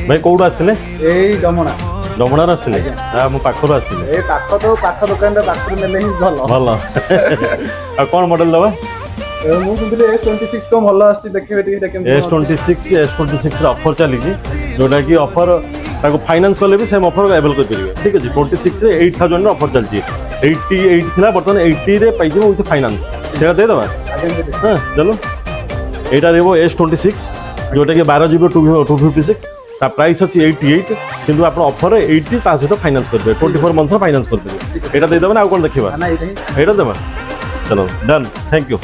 ଭାଇ କୋଉଠୁ ଆସିଥିଲେ? ଏଇ ଡମଣା ଡମଣାରୁ ଆସିଥିଲେ? ହଁ ମୁଁ ପାଖରୁ ଆସିଥିଲି। ଏଇ ପାଖ ତ ପାଖ ଦୋକାନଟା ପାଖରୁ ନେଲେ ହିଁ ଭଲ। ଭଲ। ଆଉ କ'ଣ ମଡେଲ ଦେବା? ମୁଁ କହୁଥିଲି S26 କ'ଣ ଭଲ ଆସୁଛି ଦେଖିବେ ଟିକେ କେମିତି। S26 ର ଅଫର ଚାଲିଛି, ଯୋଉଟା କି ଅଫର ତାକୁ ଫାଇନାନ୍ସ କଲେ ବି ସେମ୍ ଅଫର ଆଭେଲ୍ କରିପାରିବେ। ଠିକ୍ ଅଛି, 26 ରେ 8,000 ଅଫର ଚାଲିଛି। 88 ଥିଲା, ବର୍ତ୍ତମାନ 80 ରେ ପାଇଯିବ ୱିଥ୍ ଫାଇନାନ୍ସ। ସେଇଟା ଦେଇଦେବା? ହଁ ଚାଲୁ। এইটা রহব S26, যেটা কি 12 GB 256, তা প্রাইস হচ্ছে 88, কিন্তু আপনার অফরে 80 তা সহ ফাইনান্স করবে, 24 মন্থর ফাইনান্স করবে। এটা দিয়ে দেবেন, আর কোন দেখিবা? এইটা দেবা। চলো ডান, থ্যাংক ইউ।